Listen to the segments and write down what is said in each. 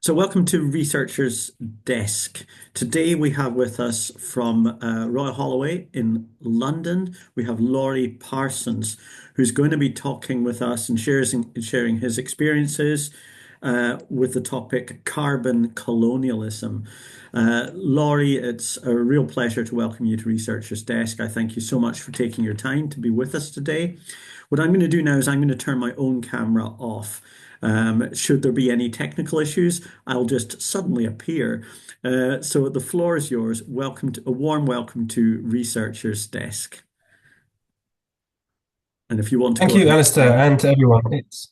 So, welcome to Researcher's Desk. Today we have with us from Royal Holloway in London, we have Laurie Parsons, who's going to be talking with us and sharing his experiences with the topic carbon colonialism. Laurie, it's a real pleasure to welcome you to Researcher's Desk. I thank you so much for taking your time to be with us today. What I'm going to do now is I'm going to turn my own camera off. Should there be any technical issues, I'll just suddenly appear. So the floor is yours. A warm welcome to Researcher's Desk. And if you want to Thank go you, ahead. Alistair, and to everyone. It's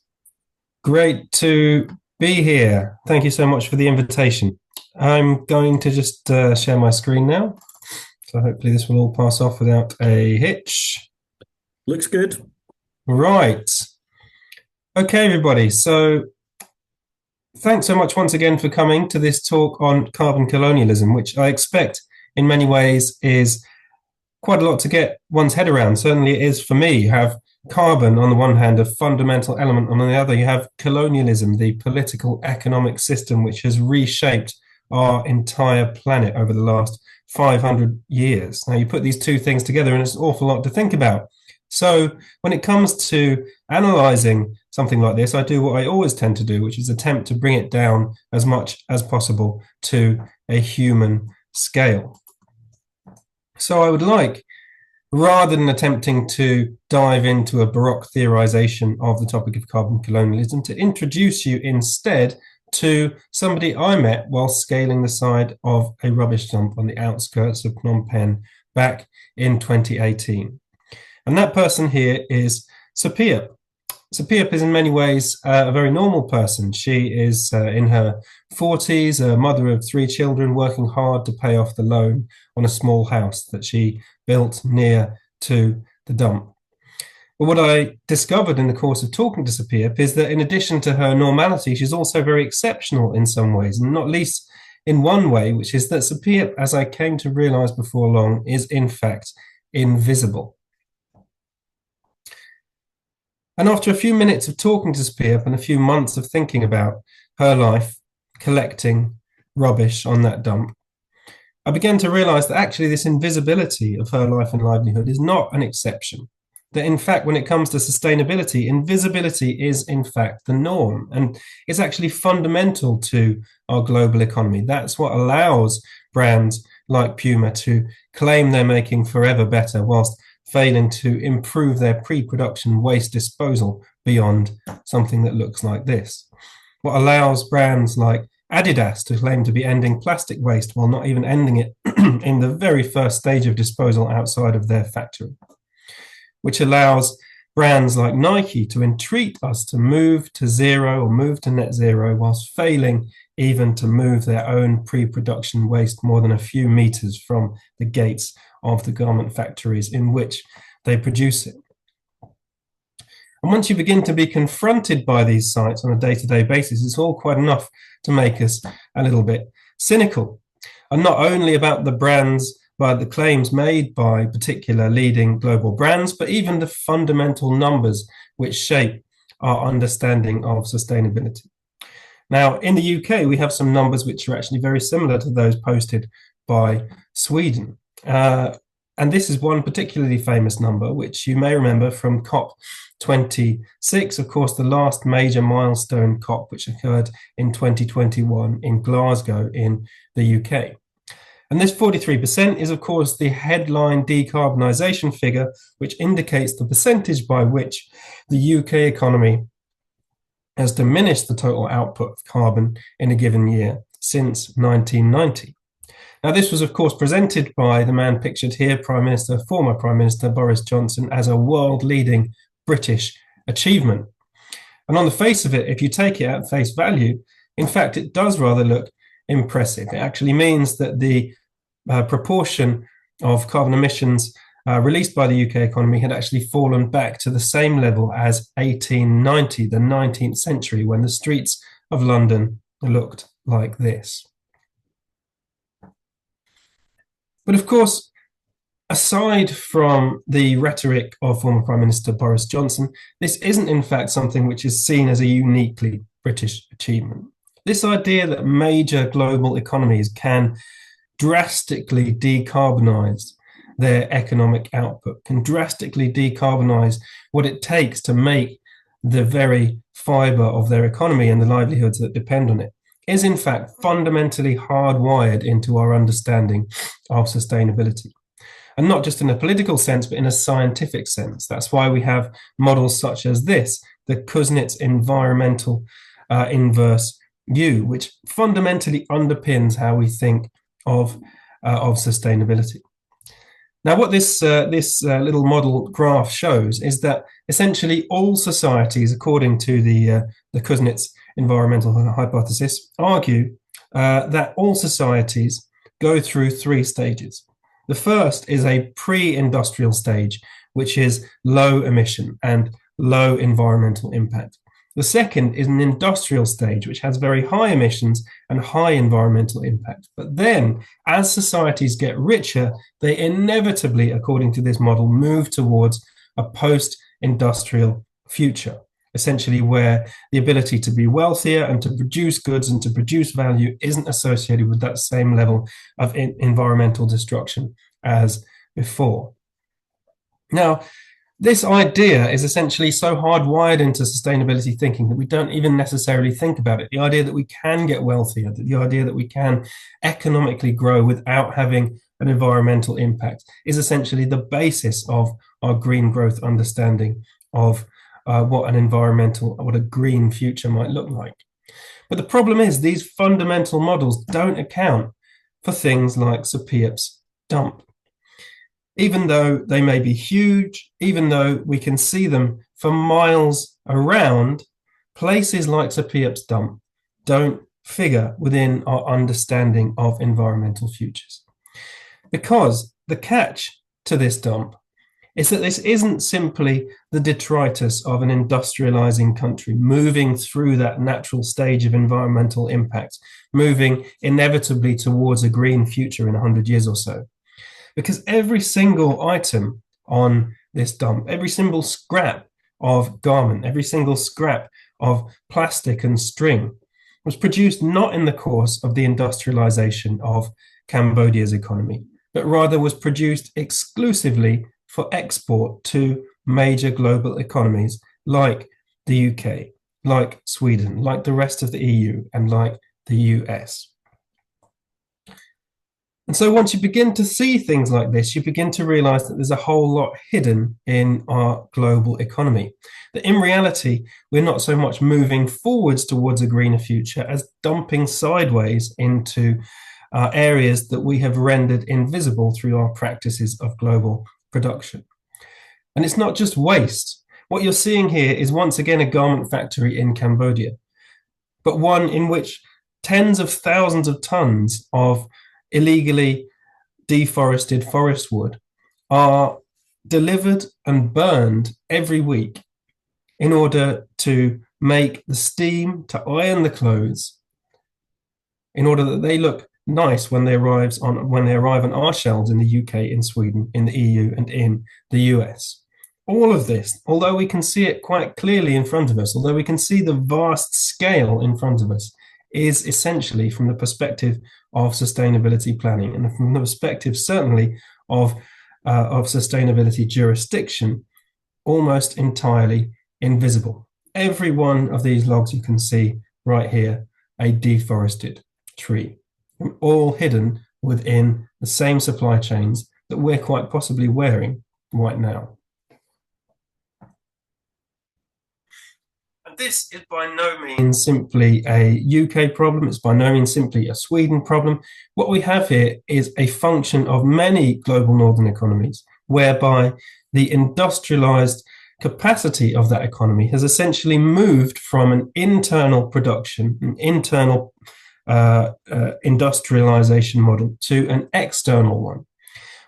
great to be here. Thank you so much for the invitation. I'm going to just share my screen now. So hopefully this will all pass off without a hitch. Looks good. Right. Okay, everybody. So thanks so much once again for coming to this talk on carbon colonialism, which I expect in many ways is quite a lot to get one's head around. Certainly it is for me. You have carbon on the one hand, a fundamental element. On the other, you have colonialism, the political economic system which has reshaped our entire planet over the last 500 years. Now, you put these two things together and it's an awful lot to think about. So when it comes to analyzing something like this, I do what I always tend to do, which is attempt to bring it down as much as possible to a human scale. So I would like, rather than attempting to dive into a Baroque theorization of the topic of carbon colonialism, to introduce you instead to somebody I met while scaling the side of a rubbish dump on the outskirts of Phnom Penh back in 2018. And that person here is Sophia. Sophia is in many ways a very normal person. She is in her 40s, a mother of three children, working hard to pay off the loan on a small house that she built near to the dump. But what I discovered in the course of talking to Sophia is that in addition to her normality, she's also very exceptional in some ways, and not least in one way, which is that Sophia, as I came to realize before long, is in fact invisible. And after a few minutes of talking to Sophia and a few months of thinking about her life collecting rubbish on that dump, I began to realize that actually this invisibility of her life and livelihood is not an exception. That in fact, when it comes to sustainability, invisibility is in fact the norm. And it's actually fundamental to our global economy. That's what allows brands like Puma to claim they're making forever better whilst failing to improve their pre-production waste disposal beyond something that looks like this. What allows brands like Adidas to claim to be ending plastic waste while not even ending it in the very first stage of disposal outside of their factory. Which allows brands like Nike to entreat us to move to zero or move to net zero whilst failing even to move their own pre-production waste more than a few meters from the gates of the garment factories in which they produce it. And once you begin to be confronted by these sites on a day-to-day basis, it's all quite enough to make us a little bit cynical. And not only about the brands, by the claims made by particular leading global brands, but even the fundamental numbers which shape our understanding of sustainability. Now, in the UK, we have some numbers which are actually very similar to those posted by Sweden. And this is one particularly famous number, which you may remember from COP26, of course, the last major milestone COP, which occurred in 2021 in Glasgow in the UK. And this 43% is, of course, the headline decarbonisation figure, which indicates the percentage by which the UK economy has diminished the total output of carbon in a given year since 1990. Now, this was, of course, presented by the man pictured here, former Prime Minister Boris Johnson, as a world-leading British achievement. And on the face of it, if you take it at face value, in fact, it does rather look impressive. It actually means that the proportion of carbon emissions released by the UK economy had actually fallen back to the same level as 1890, the 19th century, when the streets of London looked like this. But of course, aside from the rhetoric of former Prime Minister Boris Johnson, this isn't in fact something which is seen as a uniquely British achievement. This idea that major global economies can drastically decarbonize their economic output, can drastically decarbonize what it takes to make the very fiber of their economy and the livelihoods that depend on it, is in fact fundamentally hardwired into our understanding of sustainability. And not just in a political sense, but in a scientific sense. That's why we have models such as this, the Kuznets environmental inverse U, which fundamentally underpins how we think of sustainability. Now, what this little model graph shows is that essentially all societies, according to the Kuznets environmental hypothesis, argue that all societies go through three stages. The first is a pre-industrial stage, which is low emission and low environmental impact. The second is an industrial stage, which has very high emissions and high environmental impact. But then, as societies get richer, they inevitably, according to this model, move towards a post-industrial future, essentially where the ability to be wealthier and to produce goods and to produce value isn't associated with that same level of environmental destruction as before. Now, this idea is essentially so hardwired into sustainability thinking that we don't even necessarily think about it. The idea that we can get wealthier, the idea that we can economically grow without having an environmental impact is essentially the basis of our green growth understanding of what a green future might look like. But the problem is these fundamental models don't account for things like Sir Piop's dump. Even though they may be huge, even though we can see them for miles around, places like Sir Piop's dump don't figure within our understanding of environmental futures. Because the catch to this dump is that this isn't simply the detritus of an industrializing country moving through that natural stage of environmental impact, moving inevitably towards a green future in 100 years or so. Because every single item on this dump, every single scrap of garment, every single scrap of plastic and string was produced not in the course of the industrialization of Cambodia's economy, but rather was produced exclusively for export to major global economies like the UK, like Sweden, like the rest of the EU, and like the US. And so once you begin to see things like this, you begin to realize that there's a whole lot hidden in our global economy. That in reality, we're not so much moving forwards towards a greener future as dumping sideways into areas that we have rendered invisible through our practices of global production. And it's not just waste. What you're seeing here is once again a garment factory in Cambodia, but one in which tens of thousands of tons of illegally deforested forest wood are delivered and burned every week in order to make the steam, to iron the clothes, in order that they look nice when they arrive on our shelves in the UK, in Sweden, in the EU, and in the US. All of this, although we can see it quite clearly in front of us, although we can see the vast scale in front of us, is essentially from the perspective of sustainability planning and from the perspective certainly of sustainability jurisdiction, almost entirely invisible. Every one of these logs you can see right here, a deforested tree, all hidden within the same supply chains that we're quite possibly wearing right now. This is by no means simply a UK problem. It's by no means simply a Sweden problem. What we have here is a function of many global northern economies, whereby the industrialized capacity of that economy has essentially moved from an internal production, an internal industrialization model to an external one,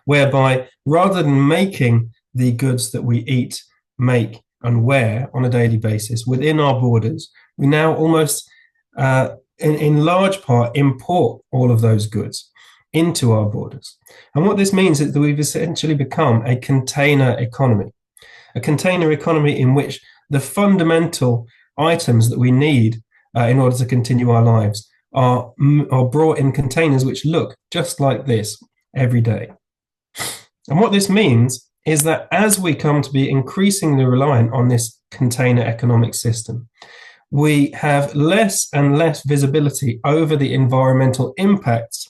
whereby rather than making the goods that we eat, make, and wear on a daily basis within our borders, we now almost, in large part, import all of those goods into our borders. And what this means is that we've essentially become a container economy in which the fundamental items that we need in order to continue our lives are brought in containers which look just like this every day. And what this means is that as we come to be increasingly reliant on this container economic system, we have less and less visibility over the environmental impacts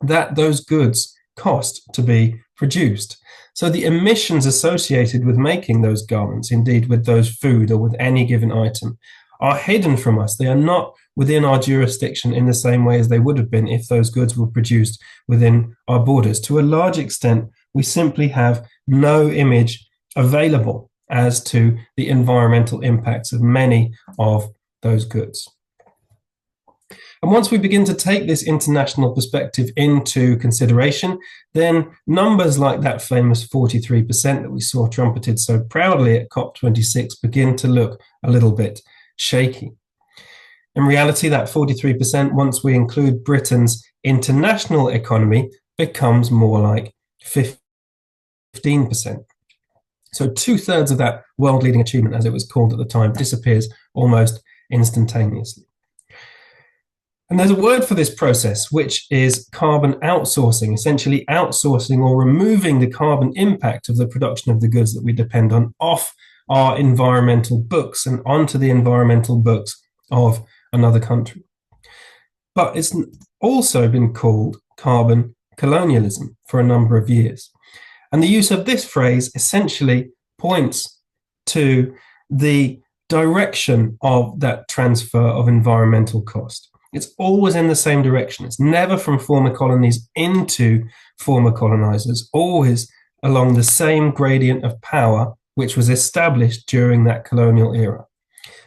that those goods cost to be produced. So the emissions associated with making those garments, indeed with those food or with any given item, are hidden from us. They are not within our jurisdiction in the same way as they would have been if those goods were produced within our borders. To a large extent, we simply have no image available as to the environmental impacts of many of those goods. And once we begin to take this international perspective into consideration, then numbers like that famous 43% that we saw trumpeted so proudly at COP26 begin to look a little bit shaky. In reality, that 43%, once we include Britain's international economy, becomes more like 15%. So 2/3 of that world-leading achievement, as it was called at the time, disappears almost instantaneously. And there's a word for this process, which is carbon outsourcing, essentially outsourcing or removing the carbon impact of the production of the goods that we depend on off our environmental books and onto the environmental books of another country. But it's also been called carbon colonialism for a number of years. And the use of this phrase essentially points to the direction of that transfer of environmental cost. It's always in the same direction. It's never from former colonies into former colonizers, always along the same gradient of power which was established during that colonial era.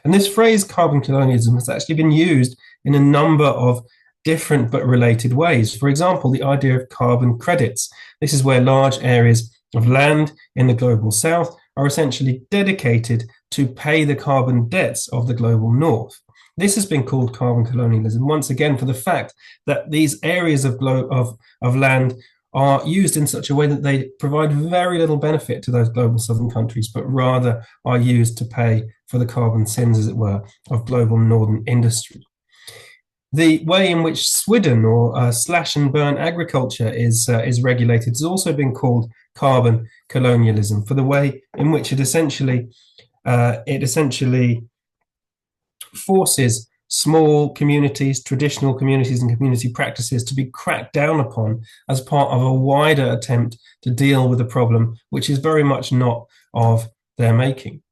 And this phrase, carbon colonialism, has actually been used in a number of different but related ways. For example, the idea of carbon credits. This is where large areas of land in the global south are essentially dedicated to pay the carbon debts of the global north. This has been called carbon colonialism, once again, for the fact that these areas of land are used in such a way that they provide very little benefit to those global southern countries, but rather are used to pay for the carbon sins, as it were, of global northern industry. The way in which Swidden or slash and burn agriculture is regulated has also been called carbon colonialism, for the way in which it essentially forces small communities, traditional communities and community practices to be cracked down upon as part of a wider attempt to deal with a problem which is very much not of their making.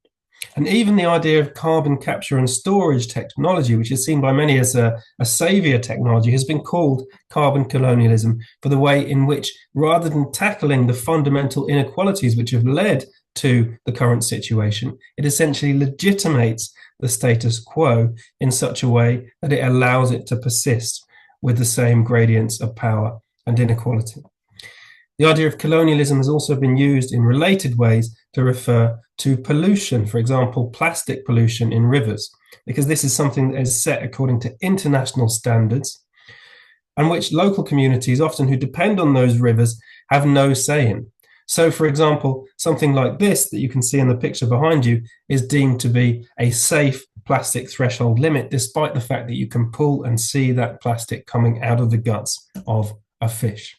And even the idea of carbon capture and storage technology, which is seen by many as a savior technology, has been called carbon colonialism for the way in which, rather than tackling the fundamental inequalities which have led to the current situation, it essentially legitimates the status quo in such a way that it allows it to persist with the same gradients of power and inequality. The idea of colonialism has also been used in related ways to refer to pollution, for example, plastic pollution in rivers, because this is something that is set according to international standards and which local communities, often who depend on those rivers, have no say in. So, for example, something like this that you can see in the picture behind you is deemed to be a safe plastic threshold limit, despite the fact that you can pull and see that plastic coming out of the guts of a fish.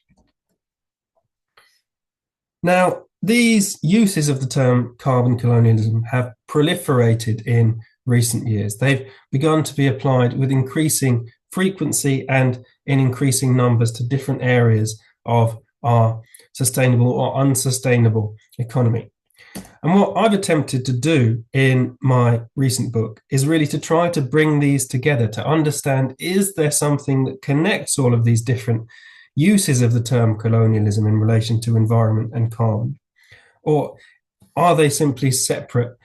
Now, these uses of the term carbon colonialism have proliferated in recent years. They've begun to be applied with increasing frequency and in increasing numbers to different areas of our sustainable or unsustainable economy. And what I've attempted to do in my recent book is really to try to bring these together to understand, is there something that connects all of these different uses of the term colonialism in relation to environment and carbon? Or are they simply separate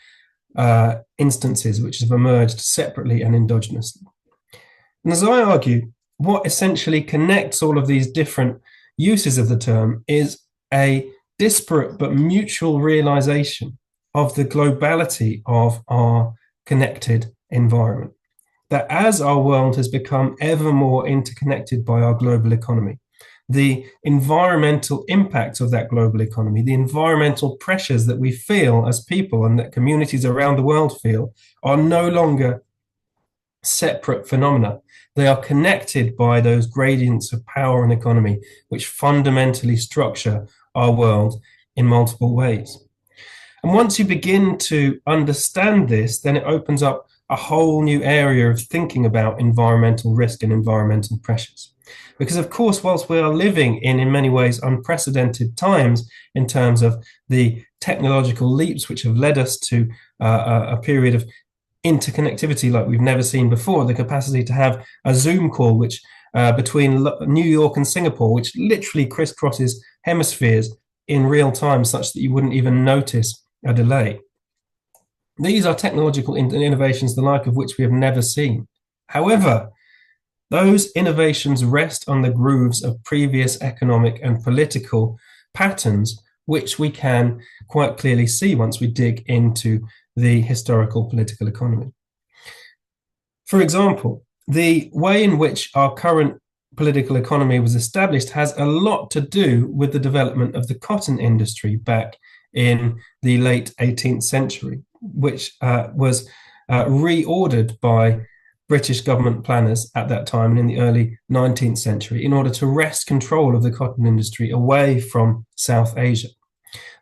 instances which have emerged separately and endogenously? And as I argue, what essentially connects all of these different uses of the term is a disparate but mutual realization of the globality of our connected environment. That as our world has become ever more interconnected by our global economy, the environmental impacts of that global economy, the environmental pressures that we feel as people and that communities around the world feel, are no longer separate phenomena. They are connected by those gradients of power and economy, which fundamentally structure our world in multiple ways. And once you begin to understand this, then it opens up a whole new area of thinking about environmental risk and environmental pressures. Because, of course, whilst we are living in many ways, unprecedented times in terms of the technological leaps which have led us to a period of interconnectivity like we've never seen before, the capacity to have a Zoom call which between New York and Singapore, which literally crisscrosses hemispheres in real time such that you wouldn't even notice a delay. These are technological innovations, the like of which we have never seen. However, those innovations rest on the grooves of previous economic and political patterns, which we can quite clearly see once we dig into the historical political economy. For example, the way in which our current political economy was established has a lot to do with the development of the cotton industry back in the late 18th century, which was reordered by British government planners at that time and in the early 19th century in order to wrest control of the cotton industry away from South Asia.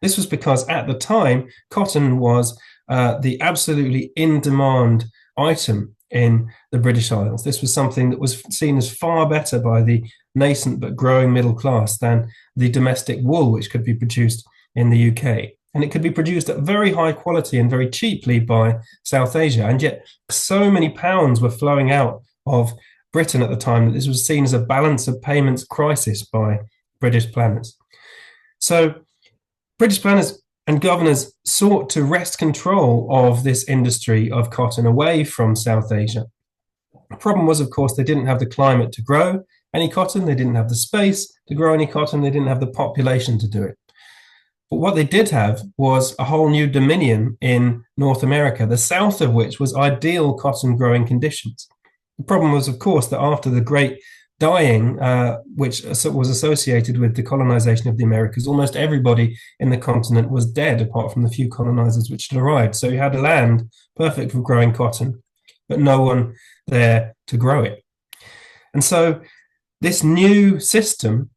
This was because at the time, cotton was the absolutely in-demand item in the British Isles. This was something that was seen as far better by the nascent but growing middle class than the domestic wool, which could be produced in the UK. And it could be produced at very high quality and very cheaply by South Asia. And yet so many pounds were flowing out of Britain at the time that this was seen as a balance of payments crisis by British planners. So British planners and governors sought to wrest control of this industry of cotton away from South Asia. The problem was, of course, they didn't have the climate to grow any cotton. They didn't have the space to grow any cotton. They didn't have the population to do it. But what they did have was a whole new dominion in North America, the south of which was ideal cotton growing conditions. The problem was, of course, that after the great dyeing, which was associated with the colonization of the Americas, almost everybody in the continent was dead, apart from the few colonizers which had arrived. So you had a land perfect for growing cotton, but no one there to grow it. And so this new system,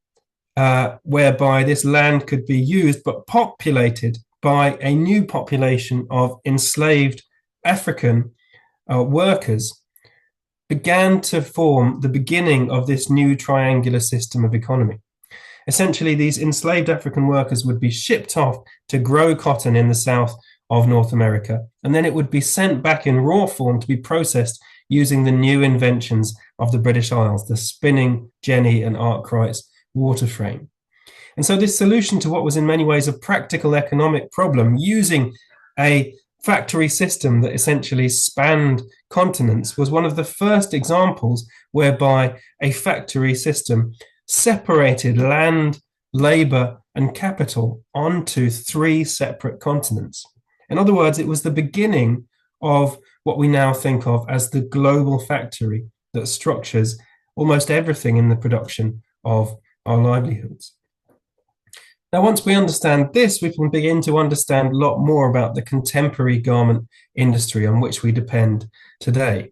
whereby this land could be used but populated by a new population of enslaved African workers, began to form the beginning of this new triangular system of economy. Essentially, these enslaved African workers would be shipped off to grow cotton in the south of North America, and then it would be sent back in raw form to be processed using the new inventions of the British Isles, the spinning jenny and Arkwright's water frame. And so this solution to what was in many ways a practical economic problem, using a factory system that essentially spanned continents, was one of the first examples whereby a factory system separated land, labor, and capital onto three separate continents. In other words, it was the beginning of what we now think of as the global factory that structures almost everything in the production of our livelihoods. Now, once we understand this, we can begin to understand a lot more about the contemporary garment industry on which we depend today.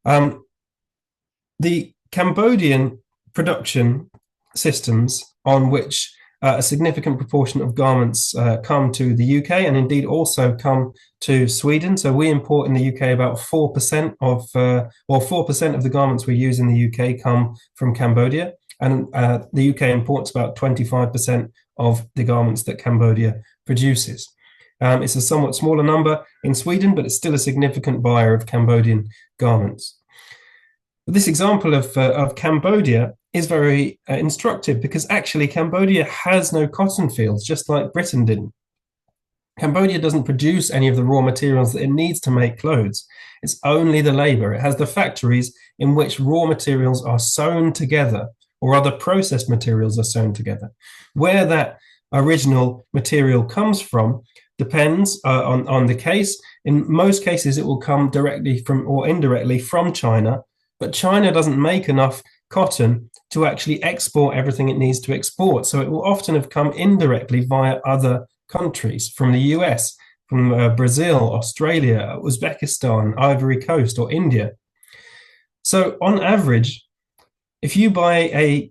The Cambodian production systems on which a significant proportion of garments come to the UK and indeed also come to Sweden. So we import in the UK about 4% of, 4% of the garments we use in the UK come from Cambodia. And the UK imports about 25% of the garments that Cambodia produces. It's a somewhat smaller number in Sweden, but it's still a significant buyer of Cambodian garments. This example of Cambodia is very instructive because actually Cambodia has no cotton fields, just like Britain didn't. Cambodia doesn't produce any of the raw materials that it needs to make clothes. It's only the labor. It has the factories in which raw materials are sewn together or other processed materials are sewn together. Where that original material comes from depends on the case. In most cases, it will come directly from or indirectly from China, but China doesn't make enough cotton to actually export everything it needs to export. So it will often have come indirectly via other countries, from the US, from Brazil, Australia, Uzbekistan, Ivory Coast, or India. So on average, if you buy a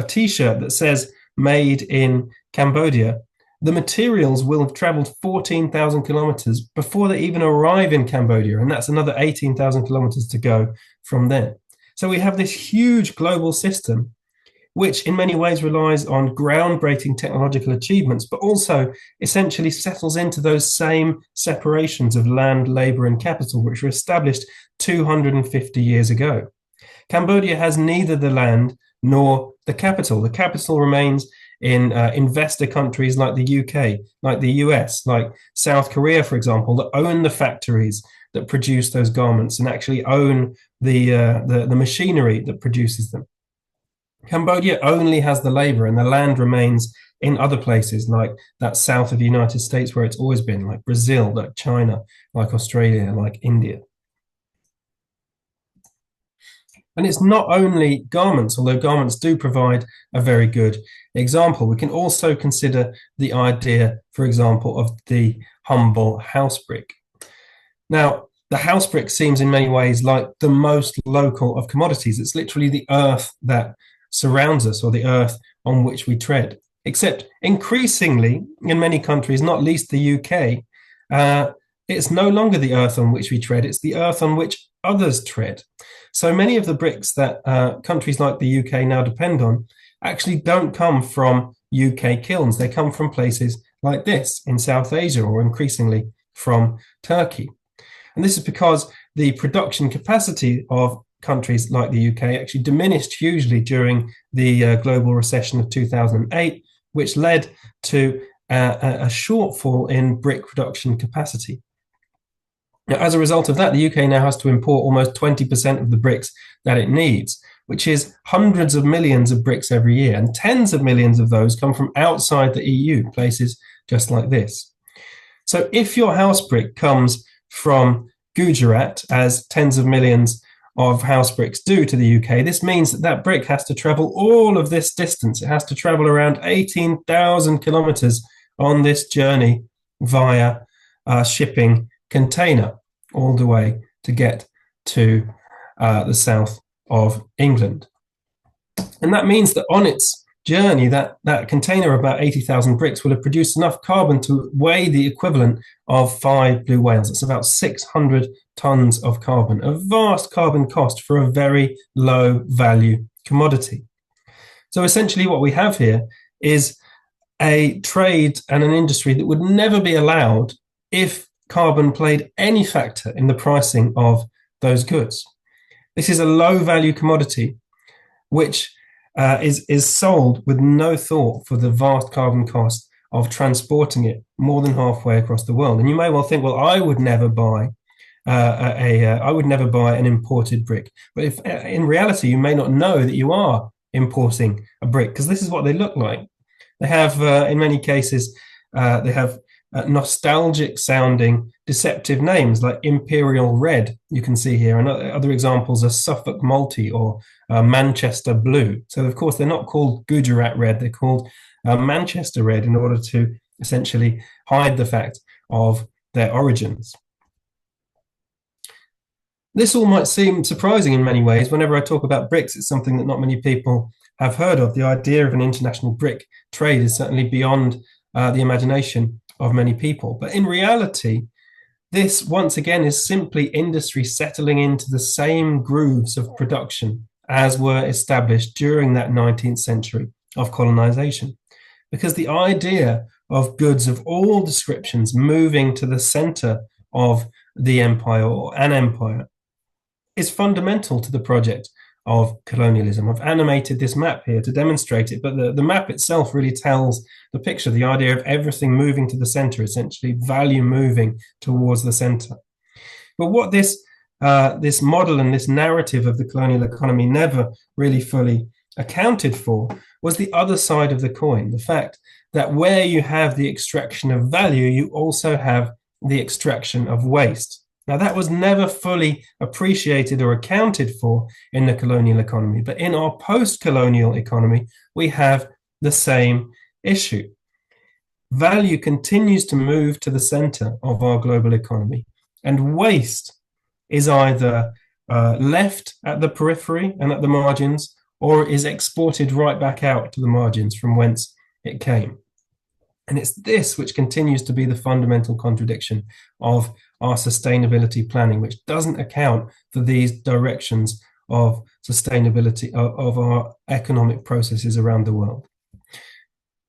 t-shirt that says made in Cambodia, the materials will have traveled 14,000 kilometers before they even arrive in Cambodia. And that's another 18,000 kilometers to go from there. So we have this huge global system, which in many ways relies on groundbreaking technological achievements, but also essentially settles into those same separations of land, labor, and capital, which were established 250 years ago. Cambodia has neither the land nor the capital. The capital remains in investor countries like the UK, like the US, like South Korea, for example, that own the factories that produce those garments and actually own the machinery that produces them. Cambodia only has the labor, and the land remains in other places like that south of the United States where it's always been, like Brazil, like China, like Australia, like India. And it's not only garments, although garments do provide a very good example. We can also consider the idea, for example, of the humble house brick. Now, the house brick seems in many ways like the most local of commodities. It's literally the earth that surrounds us, or the earth on which we tread. Except increasingly, in many countries, not least the UK, it's no longer the earth on which we tread, it's the earth on which others tread. So many of the bricks that countries like the UK now depend on actually don't come from UK kilns. They come from places like this in South Asia, or increasingly from Turkey. And this is because the production capacity of countries like the UK actually diminished hugely during the global recession of 2008, which led to a shortfall in brick production capacity. Now, as a result of that, the UK now has to import almost 20% of the bricks that it needs, which is hundreds of millions of bricks every year. And tens of millions of those come from outside the EU, places just like this. So if your house brick comes from Gujarat, as tens of millions of house bricks do to the UK, this means that that brick has to travel all of this distance. It has to travel around 18,000 kilometers on this journey via shipping container all the way to get to the south of England. And that means that on its journey, that container of about 80,000 bricks will have produced enough carbon to weigh the equivalent of 5 blue whales. It's about 600 tons of carbon, a vast carbon cost for a very low value commodity. So essentially what we have here is a trade and an industry that would never be allowed if carbon played any factor in the pricing of those goods. This is a low value commodity which is sold with no thought for the vast carbon cost of transporting it more than halfway across the world. And you may well think, well, I would never buy an imported brick. But if in reality you may not know that you are importing a brick, because this is what they look like. They have, in many cases, they have nostalgic sounding deceptive names like Imperial Red, you can see here, and other examples are Suffolk Multi or Manchester Blue. So of course they're not called Gujarat Red, they're called Manchester Red in order to essentially hide the fact of their origins. This all might seem surprising in many ways. Whenever I talk about bricks, it's something that not many people have heard of. The idea of an international brick trade is certainly beyond the imagination of many people. But in reality, this once again is simply industry settling into the same grooves of production as were established during that 19th century of colonization. Because the idea of goods of all descriptions moving to the center of the empire or an empire is fundamental to the project of colonialism. I've animated this map here to demonstrate it, but the map itself really tells the picture, the idea of everything moving to the center, essentially value moving towards the center. But what this model and this narrative of the colonial economy never really fully accounted for was the other side of the coin, the fact that where you have the extraction of value, you also have the extraction of waste. Now, that was never fully appreciated or accounted for in the colonial economy, but in our post-colonial economy, we have the same issue. Value continues to move to the center of our global economy, and waste is either left at the periphery and at the margins, or is exported right back out to the margins from whence it came. And it's this which continues to be the fundamental contradiction of our sustainability planning, which doesn't account for these directions of sustainability of our economic processes around the world.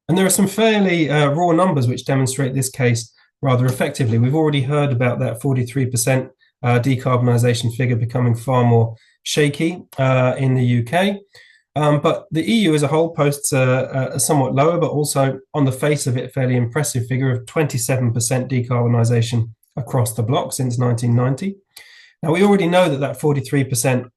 And there are some fairly raw numbers which demonstrate this case rather effectively. We've already heard about that 43% decarbonisation figure becoming far more shaky in the UK. But the EU as a whole posts a somewhat lower, but also on the face of it, fairly impressive figure of 27% decarbonisation across the bloc since 1990. Now, we already know that that 43%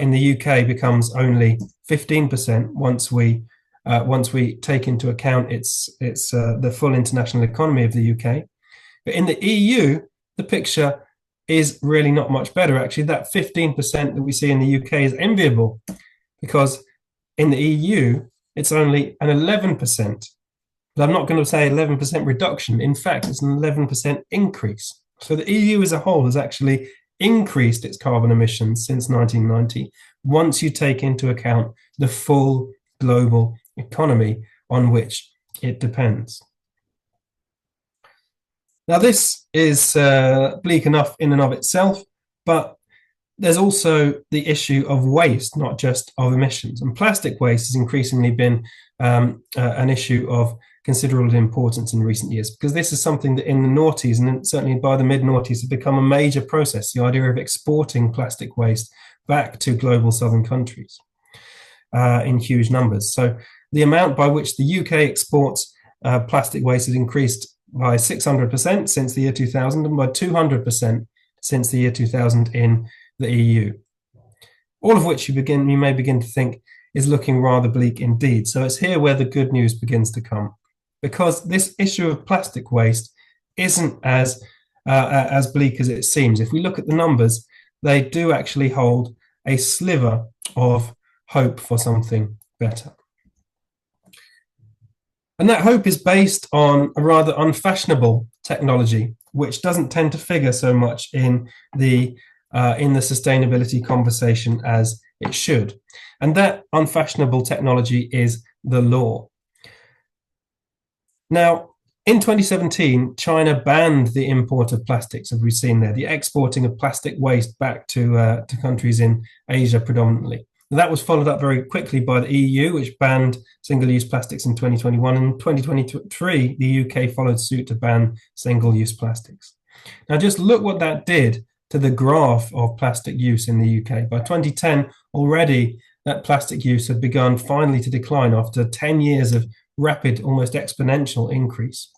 in the UK becomes only 15% once we take into account the full international economy of the UK. But in the EU, the picture is really not much better. Actually, that 15% that we see in the UK is enviable, because in the EU, it's only an 11%. But I'm not going to say 11% reduction. In fact, it's an 11% increase. So the EU as a whole has actually increased its carbon emissions since 1990, once you take into account the full global economy on which it depends. Now, this is bleak enough in and of itself, but there's also the issue of waste, not just of emissions. And plastic waste has increasingly been an issue of considerable importance in recent years, because this is something that in the noughties, and certainly by the mid-noughties, has become a major process, the idea of exporting plastic waste back to global southern countries in huge numbers. So the amount by which the UK exports plastic waste has increased by 600% since the year 2000 and by 200% since the year 2000 in the EU. All of which you may begin to think is looking rather bleak indeed. So it's here where the good news begins to come, because this issue of plastic waste isn't as bleak as it seems. If we look at the numbers, they do actually hold a sliver of hope for something better. And that hope is based on a rather unfashionable technology, which doesn't tend to figure so much in the sustainability conversation as it should. And that unfashionable technology is the law. Now, in 2017, China banned the import of plastics, as we've seen there, the exporting of plastic waste back to countries in Asia predominantly. And that was followed up very quickly by the EU, which banned single-use plastics in 2021. And in 2023, the UK followed suit to ban single-use plastics. Now, just look what that did to the graph of plastic use in the UK. By 2010, already that plastic use had begun finally to decline after 10 years of rapid, almost exponential increase.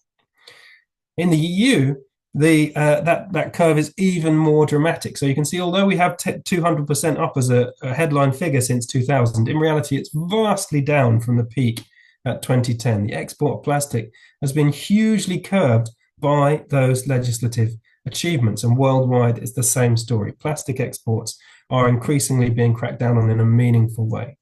In the EU, that curve is even more dramatic. So you can see, although we have 200% up as a headline figure since 2000, in reality, it's vastly down from the peak at 2010. The export of plastic has been hugely curbed by those legislative achievements, and worldwide it's the same story. Plastic exports are increasingly being cracked down on in a meaningful way.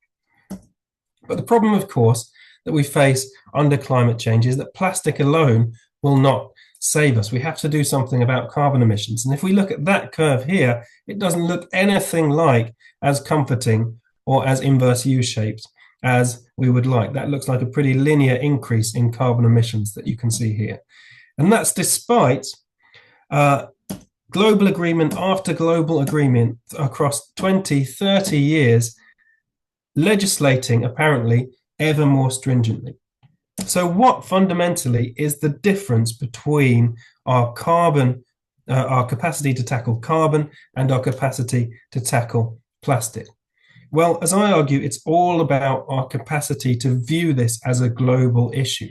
But the problem, of course, that we face under climate change is that plastic alone will not save us. We have to do something about carbon emissions. And if we look at that curve here, it doesn't look anything like as comforting or as inverse U-shaped as we would like. That looks like a pretty linear increase in carbon emissions that you can see here. And that's despite global agreement after global agreement across 20, 30 years, legislating apparently ever more stringently. So what fundamentally is the difference between our capacity to tackle carbon and our capacity to tackle plastic? Well, as I argue, it's all about our capacity to view this as a global issue.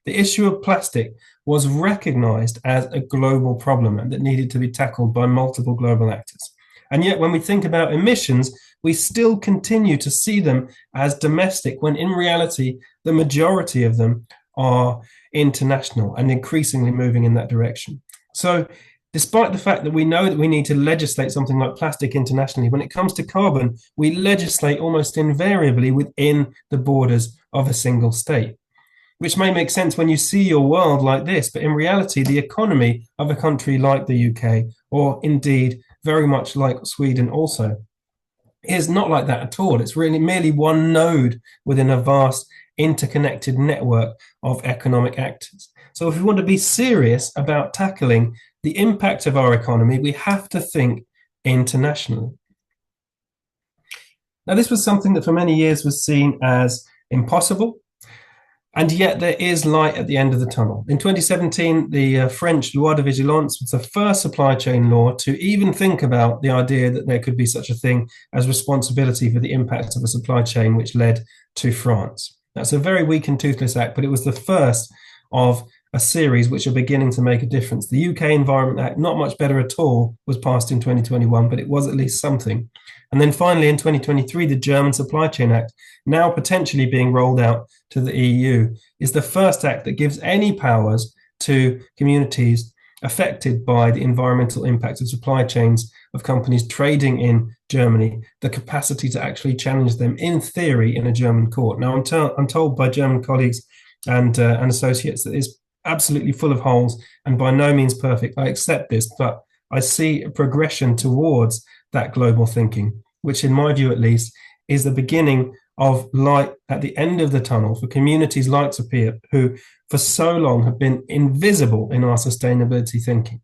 The issue of plastic was recognized as a global problem and that needed to be tackled by multiple global actors. And yet when we think about emissions, we still continue to see them as domestic, when in reality, the majority of them are international and increasingly moving in that direction. So despite the fact that we know that we need to legislate something like plastic internationally, when it comes to carbon, we legislate almost invariably within the borders of a single state, which may make sense when you see your world like this. But in reality, the economy of a country like the UK, or indeed very much like Sweden also. It's not like that at all. It's really merely one node within a vast interconnected network of economic actors. So if we want to be serious about tackling the impact of our economy, we have to think internationally. Now, this was something that for many years was seen as impossible, and yet there is light at the end of the tunnel. In 2017, the French Loi de Vigilance was the first supply chain law to even think about the idea that there could be such a thing as responsibility for the impact of a supply chain, which led to France. That's a very weak and toothless act, but it was the first of a series which are beginning to make a difference. The UK Environment Act, not much better at all, was passed in 2021, but it was at least something. And then finally, in 2023, the German Supply Chain Act, now potentially being rolled out to the EU, is the first act that gives any powers to communities affected by the environmental impact of supply chains of companies trading in Germany, the capacity to actually challenge them in theory in a German court. Now, I'm told by German colleagues and associates that it's absolutely full of holes and by no means perfect. I accept this, but I see a progression towards that global thinking, which in my view at least is the beginning of light at the end of the tunnel for communities like Sophia, who for so long have been invisible in our sustainability thinking.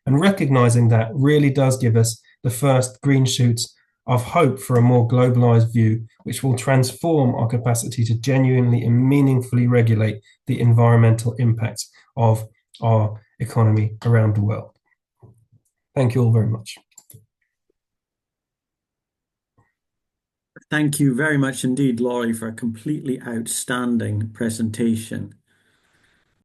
And recognizing that really does give us the first green shoots of hope for a more globalized view, which will transform our capacity to genuinely and meaningfully regulate the environmental impacts of our economy around the world. Thank you all very much. Thank you very much indeed, Laurie, for a completely outstanding presentation.